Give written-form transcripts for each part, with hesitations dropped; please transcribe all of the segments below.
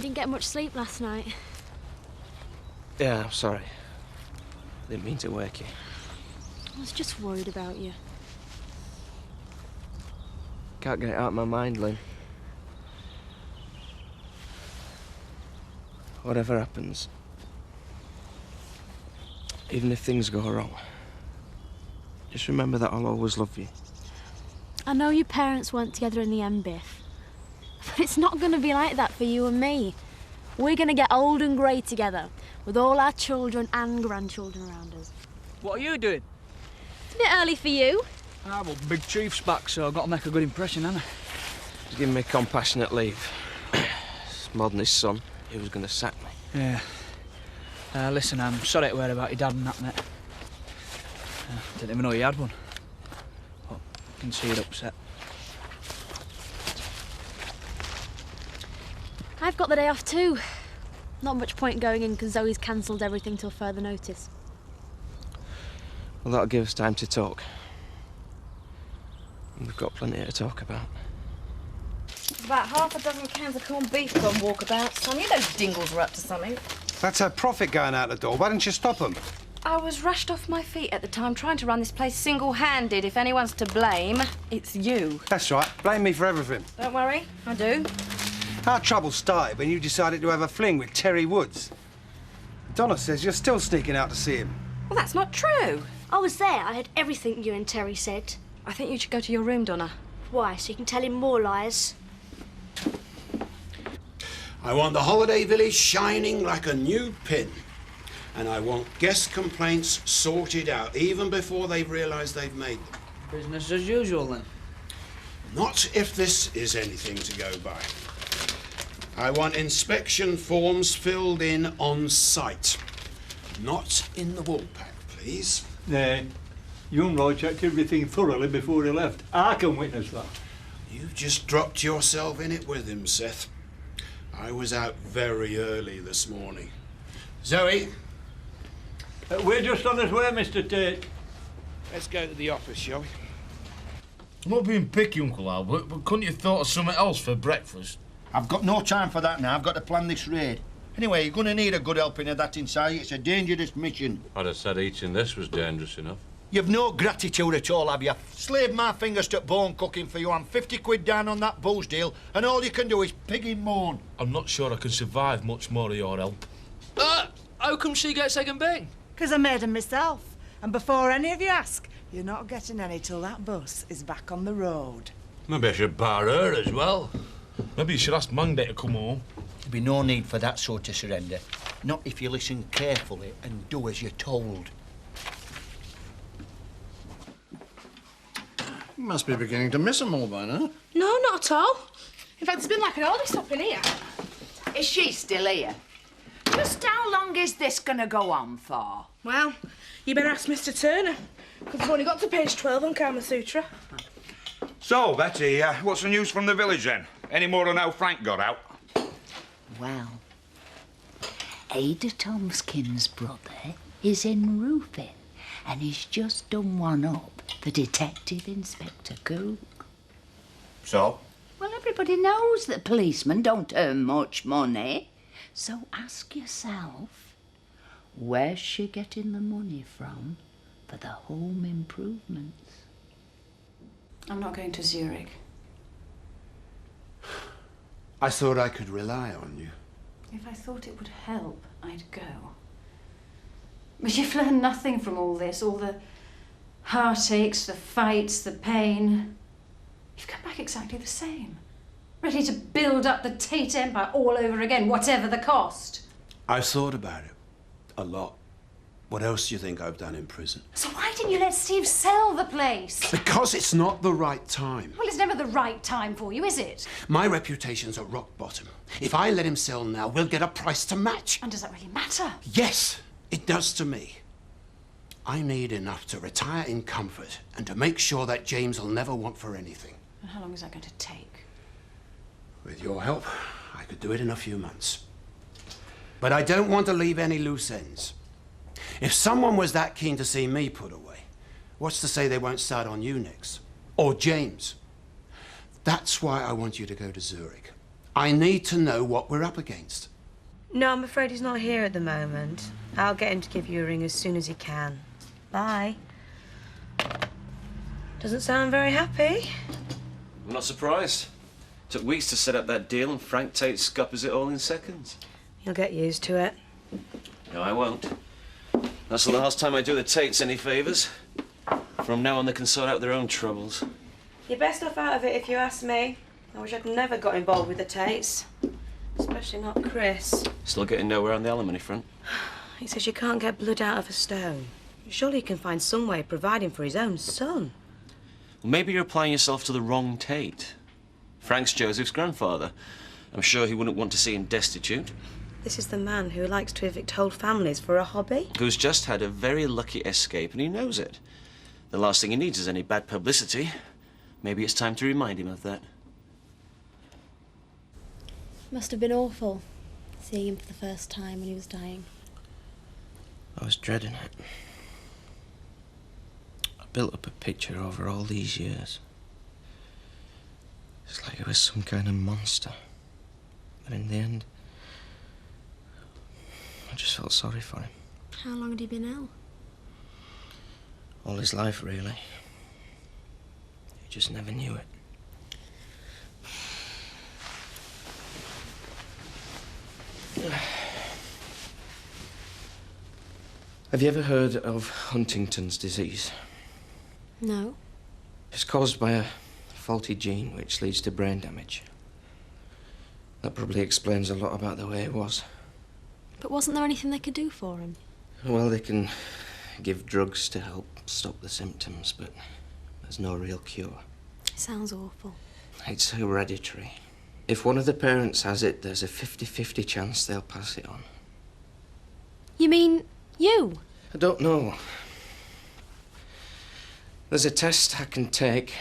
didn't get much sleep last night. Yeah, I'm sorry. Didn't mean to wake you. I was just worried about you. Can't get it out of my mind, Lynn. Whatever happens, even if things go wrong, just remember that I'll always love you. I know your parents weren't together in the end, Biff. But it's not going to be like that for you and me. We're going to get old and grey together, with all our children and grandchildren around us. What are you doing? It's a bit early for you. Ah, well, Big Chief's back, so I've got to make a good impression, haven't I? He's giving me compassionate leave. It's more than his son. He was going to sack me. Yeah. Listen, I'm sorry to hear about your dad and that, mate. Didn't even know you had one. But I can see you're upset. I've got the day off too. Not much point going in because Zoe's cancelled everything till further notice. Well, that'll give us time to talk. And we've got plenty to talk about. About half a dozen cans of corned beef gone walkabout, son. You know Dingles were up to something. That's her profit going out the door. Why didn't you stop them? I was rushed off my feet at the time trying to run this place single-handed. If anyone's to blame, it's you. That's right. Blame me for everything. Don't worry, I do. Our trouble started when you decided to have a fling with Terry Woods. Donna says you're still sneaking out to see him. Well, that's not true. I was there. I heard everything you and Terry said. I think you should go to your room, Donna. Why? So you can tell him more lies? I want the holiday village shining like a new pin. And I want guest complaints sorted out even before they've realised they've made them. Business as usual, then. Not if this is anything to go by. I want inspection forms filled in on site. Not in the wool pack, please. Nay, young Roy checked everything thoroughly before he left. I can witness that. You've just dropped yourself in it with him, Seth. I was out very early this morning. Zoe? We're just on his way, Mr. Tate. Let's go to the office, shall we? I'm not being picky, Uncle Albert, but couldn't you have thought of something else for breakfast? I've got no time for that now. I've got to plan this raid. Anyway, you're going to need a good helping of that inside. It's a dangerous mission. I'd have said eating this was dangerous enough. You've no gratitude at all, have you? Slaved my fingers to bone cooking for you. I'm 50 quid down on that booze deal, and all you can do is pig and moan. I'm not sure I can survive much more of your help. How come she gets egg and bacon? Because I made 'em myself. And before any of you ask, you're not getting any till that bus is back on the road. Maybe I should bar her as well. Maybe you should ask Monday to come home. There'll be no need for that sort of surrender. Not if you listen carefully and do as you're told. You must be beginning to miss them all by now. No, not at all. In fact, it's been like an oldie stop in here. Is she still here? Just how long is this going to go on for? Well, you better ask Mr. Turner, because I've only got to page 12 on Kama Sutra. So, Betty, what's the news from the village then? Any more on how Frank got out? Well, Ada Tomskin's brother is in roofing, and he's just done one up for Detective Inspector Cook. So? Well, everybody knows that policemen don't earn much money. So ask yourself, where's she getting the money from for the home improvements? I'm not going to Zurich. I thought I could rely on you. If I thought it would help, I'd go. But you've learned nothing from all this, all the heartaches, the fights, the pain. You've come back exactly the same. Ready to build up the Tate Empire all over again, whatever the cost. I've thought about it. A lot. What else do you think I've done in prison? So why didn't you let Steve sell the place? Because it's not the right time. Well, it's never the right time for you, is it? My reputation's at rock bottom. If I let him sell now, we'll get a price to match. And does that really matter? Yes, it does to me. I need enough to retire in comfort and to make sure that James will never want for anything. And how long is that going to take? With your help, I could do it in a few months. But I don't want to leave any loose ends. If someone was that keen to see me put away, what's to say they won't start on you next? Or James? That's why I want you to go to Zurich. I need to know what we're up against. No, I'm afraid he's not here at the moment. I'll get him to give you a ring as soon as he can. Bye. Doesn't sound very happy. I'm not surprised. Took weeks to set up that deal and Frank Tate scuppers it all in seconds. You'll get used to it. No, I won't. That's the last time I do the Tates any favours. From now on, they can sort out their own troubles. You're best off out of it if you ask me. I wish I'd never got involved with the Tates. Especially not Chris. Still getting nowhere on the alimony front. He says you can't get blood out of a stone. Surely he can find some way of providing for his own son. Well, maybe you're applying yourself to the wrong Tate. Frank's Joseph's grandfather. I'm sure he wouldn't want to see him destitute. This is the man who likes to evict whole families for a hobby. Who's just had a very lucky escape and he knows it. The last thing he needs is any bad publicity. Maybe it's time to remind him of that. Must have been awful, seeing him for the first time when he was dying. I was dreading it. I built up a picture over all these years. It's like it was some kind of monster. But in the end, I just felt sorry for him. How long had he been ill? All his life, really. He just never knew it. Have you ever heard of Huntington's disease? No. It's caused by a faulty gene which leads to brain damage. That probably explains a lot about the way it was. But wasn't there anything they could do for him? Well, they can give drugs to help stop the symptoms, but there's no real cure. Sounds awful. It's hereditary. If one of the parents has it, there's a 50-50 chance they'll pass it on. You mean you? I don't know. There's a test I can take,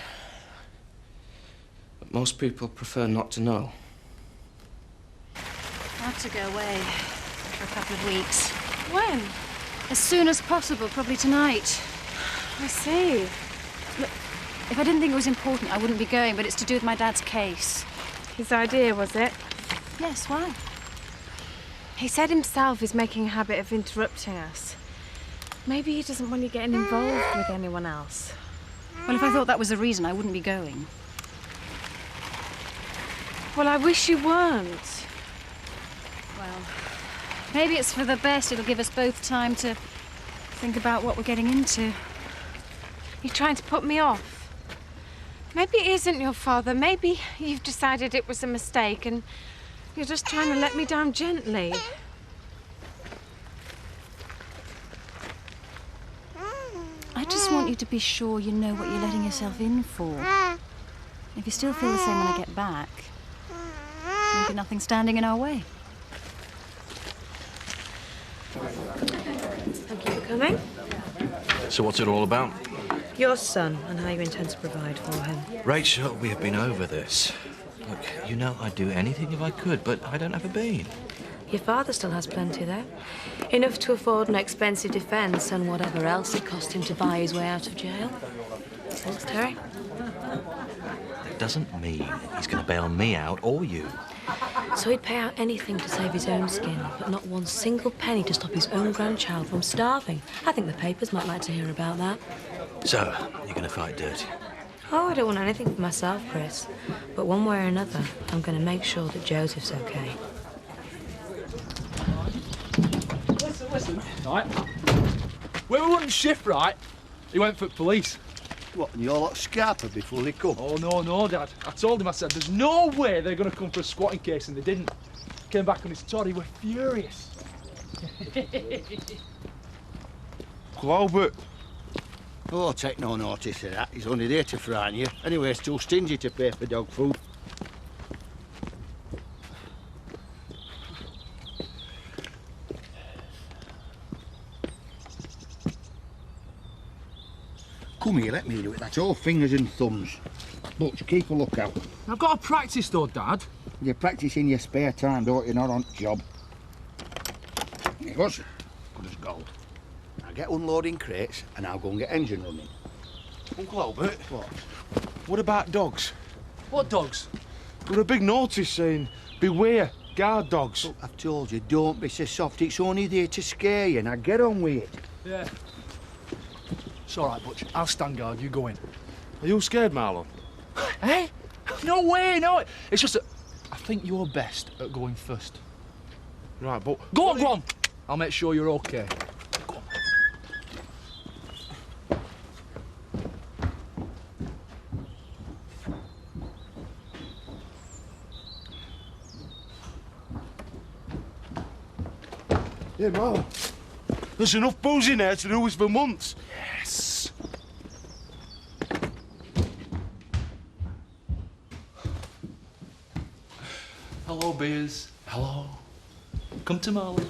but most people prefer not to know. I have to go away for a couple of weeks. When? As soon as possible, probably tonight. I see. Look, if I didn't think it was important, I wouldn't be going, but it's to do with my dad's case. His idea, was it? Yes, why? He said himself he's making a habit of interrupting us. Maybe he doesn't want you getting involved with anyone else. Well, if I thought that was the reason, I wouldn't be going. Well, I wish you weren't. Well, maybe it's for the best. It'll give us both time to think about what we're getting into. You're trying to put me off. Maybe it isn't your father. Maybe you've decided it was a mistake and you're just trying to let me down gently. I just want you to be sure you know what you're letting yourself in for. If you still feel the same when I get back, maybe nothing's standing in our way. Thank you for coming. So what's it all about? Your son and how you intend to provide for him. Rachel, we have been over this. Look, you know I'd do anything if I could, but I don't have a bean. Your father still has plenty, though. Enough to afford an expensive defence and whatever else it cost him to buy his way out of jail. Thanks, Terry. That doesn't mean he's going to bail me out or you. So he'd pay out anything to save his own skin, but not one single penny to stop his own grandchild from starving. I think the papers might like to hear about that. So, you're going to fight dirty? Oh, I don't want anything for myself, Chris. But one way or another, I'm going to make sure that Joseph's okay. Listen, right? When we were on shift, right, he went for police. What, and you're lot scarper before they come? Oh, no, Dad. I told him, I said, there's no way they're going to come for a squatting case, and they didn't. Came back on his toddy, we're furious. Clobert. Oh, take no notice of that. He's only there to frighten you. Anyway, it's too stingy to pay for dog food. Come here, let me do it. That's all fingers and thumbs. Butch, keep a lookout. I've got to practice, though, Dad. You practice in your spare time, don't you? Not on job. It was good as gold. Now get unloading crates and I'll go and get engine running. Uncle Albert? What? What about dogs? What dogs? With a big notice saying, beware, guard dogs. Look, I've told you, don't be so soft. It's only there to scare you. Now get on with it. Yeah. It's all right, Butch. I'll stand guard. You go in. Are you scared, Marlon? Hey? No way, no. It's just that I think you're best at going first. Right, but... Go on, go on. I'll make sure you're okay. Go on. Yeah, Marlon. There's enough booze in there to do this for months. Yes. Hello, beers. Hello. Come to Marley.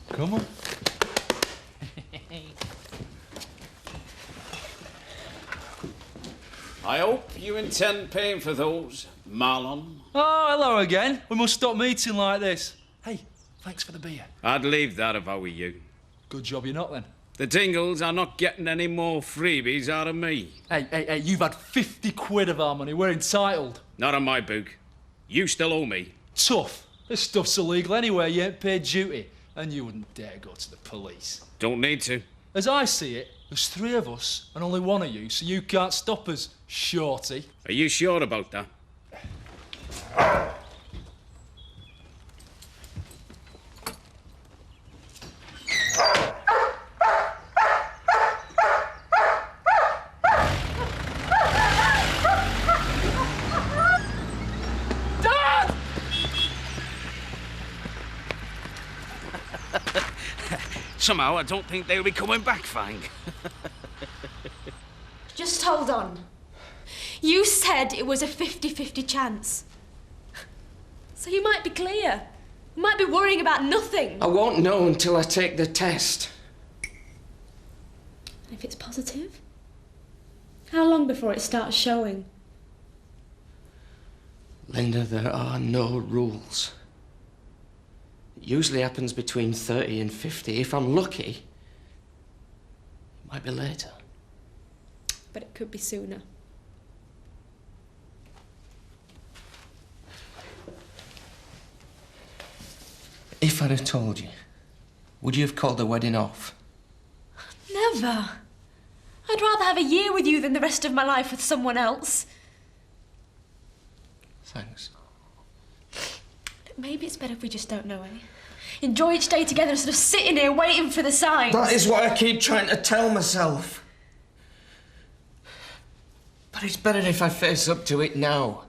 Come on. I hope you intend paying for those, Marlon. Oh, hello again. We must stop meeting like this. Hey, thanks for the beer. I'd leave that if I were you. Good job you're not then. The Tingles are not getting any more freebies out of me. Hey, you've had 50 quid of our money. We're entitled. Not on my book. You still owe me. Tough. This stuff's illegal anyway. You ain't paid duty. And you wouldn't dare go to the police. Don't need to. As I see it, there's 3 of us and only 1 of you, so you can't stop us, shorty. Are you sure about that? Somehow, I don't think they'll be coming back, Fang. Just hold on. You said it was a 50-50 chance. So you might be clear. You might be worrying about nothing. I won't know until I take the test. If it's positive? How long before it starts showing? Linda, there are no rules. It usually happens between 30 and 50. If I'm lucky, it might be later. But it could be sooner. If I'd have told you, would you have called the wedding off? Never. I'd rather have a year with you than the rest of my life with someone else. Thanks. Maybe it's better if we just don't know, eh? Enjoy each day together instead of sitting here waiting for the signs. That is what I keep trying to tell myself. But it's better if I face up to it now.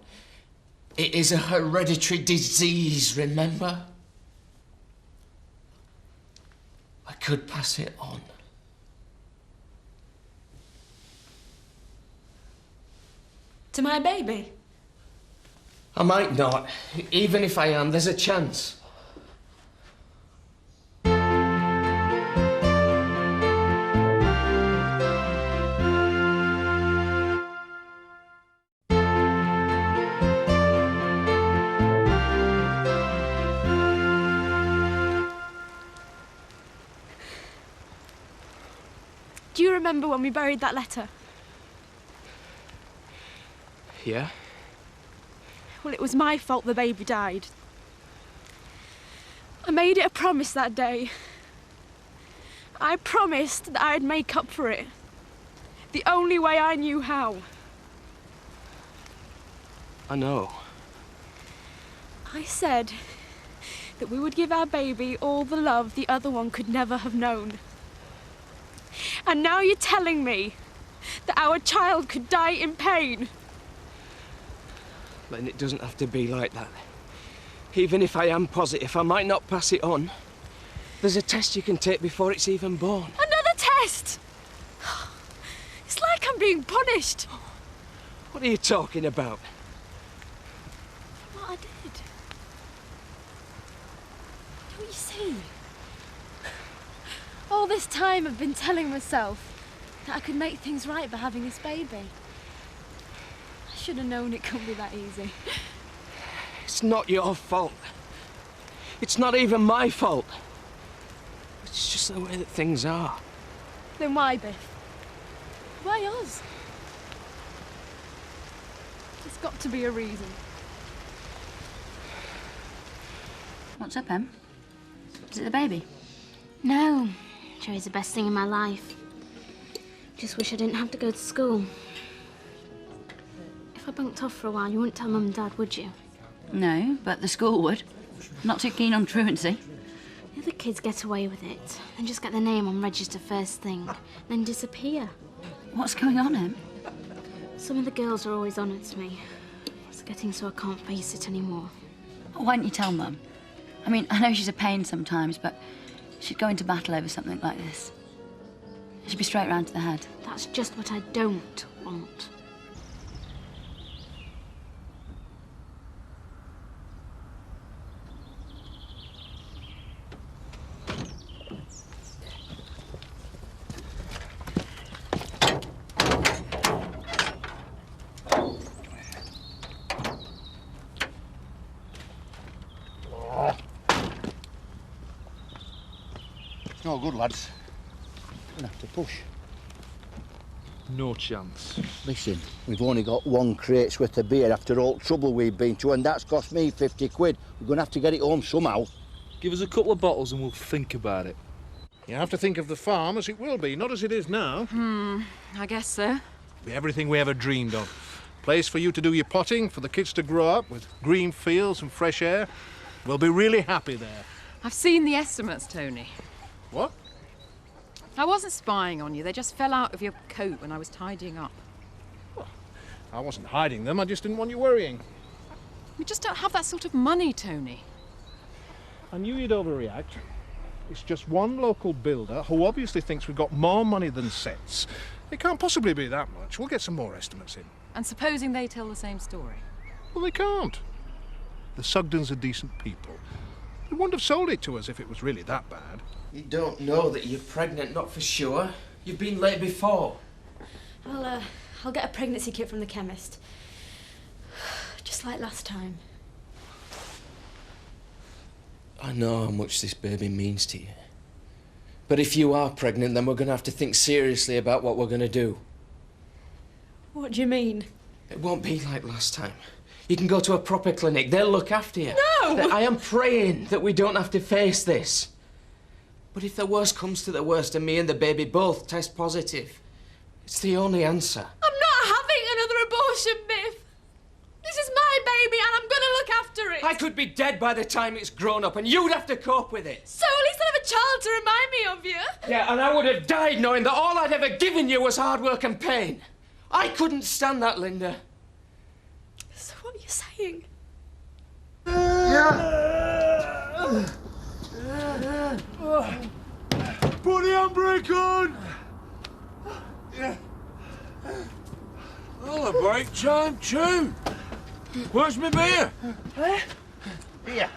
It is a hereditary disease, remember? I could pass it on. To my baby? I might not. Even if I am, there's a chance. Do you remember when we buried that letter? Yeah? Well, it was my fault the baby died. I made it a promise that day. I promised that I'd make up for it. The only way I knew how. I know. I said that we would give our baby all the love the other one could never have known. And now you're telling me that our child could die in pain. Len, it doesn't have to be like that. Even if I am positive, I might not pass it on. There's a test you can take before it's even born. Another test! It's like I'm being punished. What are you talking about? What I did. Don't you see? All this time I've been telling myself that I could make things right by having this baby. I should have known it couldn't be that easy. It's not your fault. It's not even my fault. It's just the way that things are. Then why, Biff? Why us? There's got to be a reason. What's up, Em? Is it the baby? No. Cherry's the best thing in my life. Just wish I didn't have to go to school. If I bunked off for a while, you wouldn't tell Mum and Dad, would you? No, but the school would. Not too keen on truancy. The other kids get away with it, and just get their name on register first thing, then disappear. What's going on, Em? Some of the girls are always honoured to me. It's getting so I can't face it anymore. Why don't you tell Mum? I mean, I know she's a pain sometimes, but she'd go into battle over something like this. She'd be straight round to the head. That's just what I don't want. No good, lads. Gonna have to push. No chance. Listen, we've only got one crate's worth of beer after all the trouble we've been to, and that's cost me 50 quid. We're gonna have to get it home somehow. Give us a couple of bottles and we'll think about it. You have to think of the farm as it will be, not as it is now. I guess so. Be everything we ever dreamed of. Place for you to do your potting, for the kids to grow up with green fields and fresh air. We'll be really happy there. I've seen the estimates, Tony. What? I wasn't spying on you. They just fell out of your coat when I was tidying up. Well, I wasn't hiding them. I just didn't want you worrying. We just don't have that sort of money, Tony. I knew you'd overreact. It's just one local builder who obviously thinks we've got more money than sense. It can't possibly be that much. We'll get some more estimates in. And supposing they tell the same story? Well, they can't. The Sugdens are decent people. They wouldn't have sold it to us if it was really that bad. You don't know that you're pregnant, not for sure. You've been late before. I'll get a pregnancy kit from the chemist. Just like last time. I know how much this baby means to you. But if you are pregnant, then we're going to have to think seriously about what we're going to do. What do you mean? It won't be like last time. You can go to a proper clinic. They'll look after you. No! I am praying that we don't have to face this. But if the worst comes to the worst and me and the baby both test positive, it's the only answer. I'm not having another abortion, Biff. This is my baby and I'm gonna look after it. I could be dead by the time it's grown up and you'd have to cope with it. So at least I'll have a child to remind me of you. Yeah, and I would have died knowing that all I'd ever given you was hard work and pain. I couldn't stand that, Linda. So what are you saying? Put the handbrake on! Oh, the break time too. Where's my beer? Here.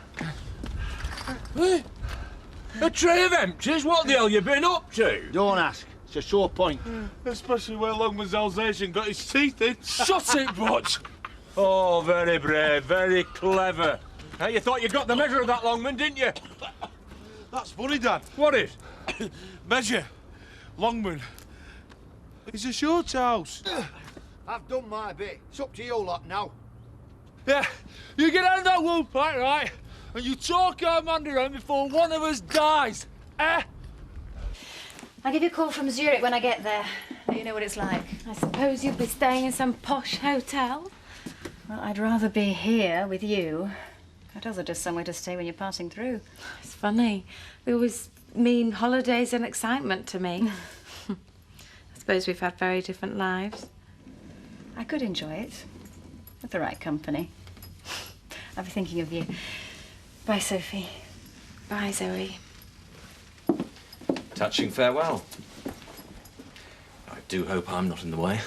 A tray of empties? What the hell you been up to? Don't ask. It's a sore point. Especially where Longman's Alsatian got his teeth in. Shut it, Butch! Oh, very brave, very clever. Hey, you thought you got the measure of that, Longman, didn't you? That's funny, Dad. What is? Measure. Longman. It's a short house. I've done my bit. It's up to you lot now. Yeah, you get out of that wool pack, right? And you talk our Mandarin before one of us dies. Eh? I'll give you a call from Zurich when I get there. You know what it's like. I suppose you'll be staying in some posh hotel. Well, I'd rather be here with you. I'd also just somewhere to stay when you're passing through. It's funny. They always mean holidays and excitement to me. I suppose we've had very different lives. I could enjoy it. With the right company. I'll be thinking of you. Bye, Sophie. Bye, Zoe. Touching farewell. I do hope I'm not in the way.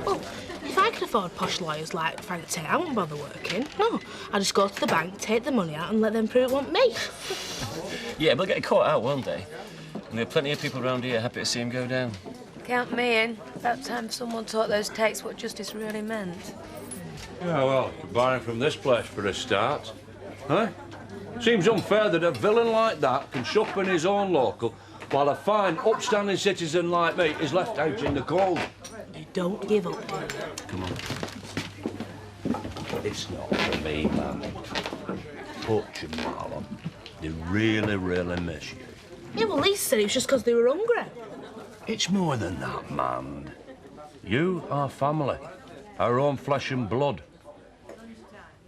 Well, if I could afford posh lawyers like Frank Tate, I wouldn't bother working. No, I just go to the bank, take the money out and let them prove it want me. Yeah, but they'll get caught out, won't they? And there are plenty of people around here happy to see him go down. Count me in. About time someone taught those Tates what justice really meant. Yeah, well, you could buy him from this place for a start. Huh? Seems unfair that a villain like that can shop in his own local, while a fine, upstanding citizen like me is left out in the cold. You don't give up, do you? Come on. It's not for me, man. Butch and Marlon, they really, really miss you. Yeah, well, Lisa said it was just because they were hungry. It's more than that, man. You are family, our own flesh and blood.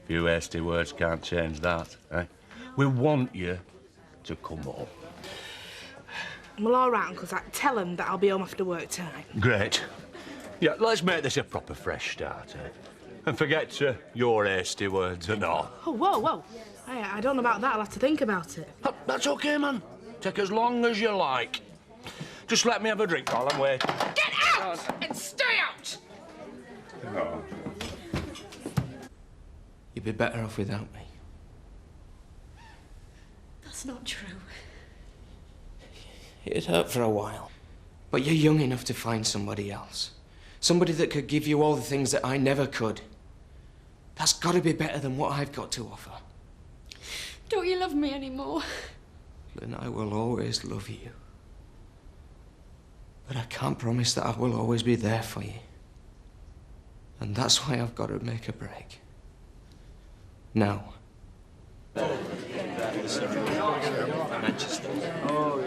Few hasty words can't change that, eh? We want you to come up. Well, all right, Uncle Zach, tell them that I'll be home after work tonight. Great. Yeah, let's make this a proper fresh start, eh? And forget your hasty words and all. Oh, whoa, whoa. Hey, I don't know about that. I'll have to think about it. That's okay, man. Take as long as you like. Just let me have a drink while I'm waiting. Get out and stay out! Oh. You'd be better off without me. That's not true. It'd hurt for a while. But you're young enough to find somebody else. Somebody that could give you all the things that I never could. That's got to be better than what I've got to offer. Don't you love me anymore? Lynn, I will always love you. But I can't promise that I will always be there for you. And that's why I've got to make a break. Now.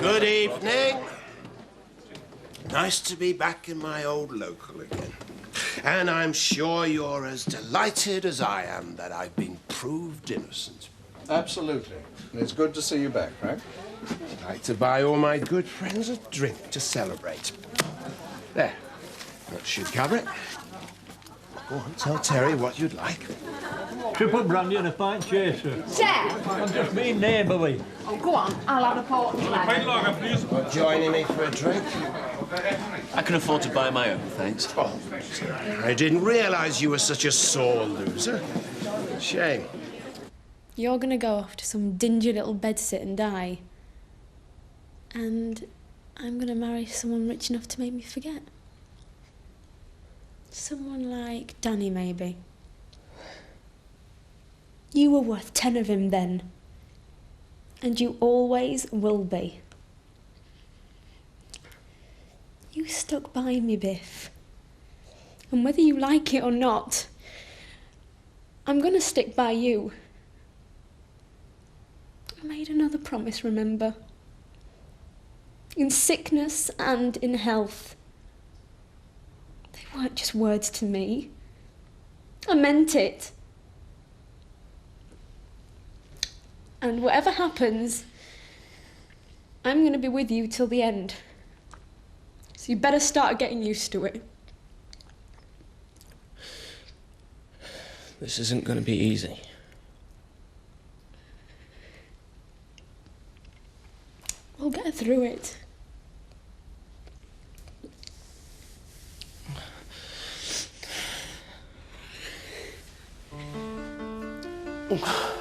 Good evening. Nice to be back in my old local again. And I'm sure you're as delighted as I am that I've been proved innocent. Absolutely. It's good to see you back, Frank. I'd like to buy all my good friends a drink to celebrate. There. That should cover it. Go on, tell Terry what you'd like. Triple brandy and a pint chaser. Chef! I'm just being neighbourly. Oh, go on. I'll have a port and lemon. Joining me for a drink? I can afford to buy my own, thanks. Oh, I didn't realise you were such a sore loser. Shame. You're gonna go off to some dingy little bedsit and die. And I'm gonna marry someone rich enough to make me forget. Someone like Danny, maybe. You were worth 10 of him then. And you always will be. You stuck by me, Biff. And whether you like it or not, I'm gonna stick by you. I made another promise, remember? In sickness and in health. They weren't just words to me. I meant it. And whatever happens, I'm gonna be with you till the end. So you better start getting used to it. This isn't going to be easy. We'll get through it. Oof.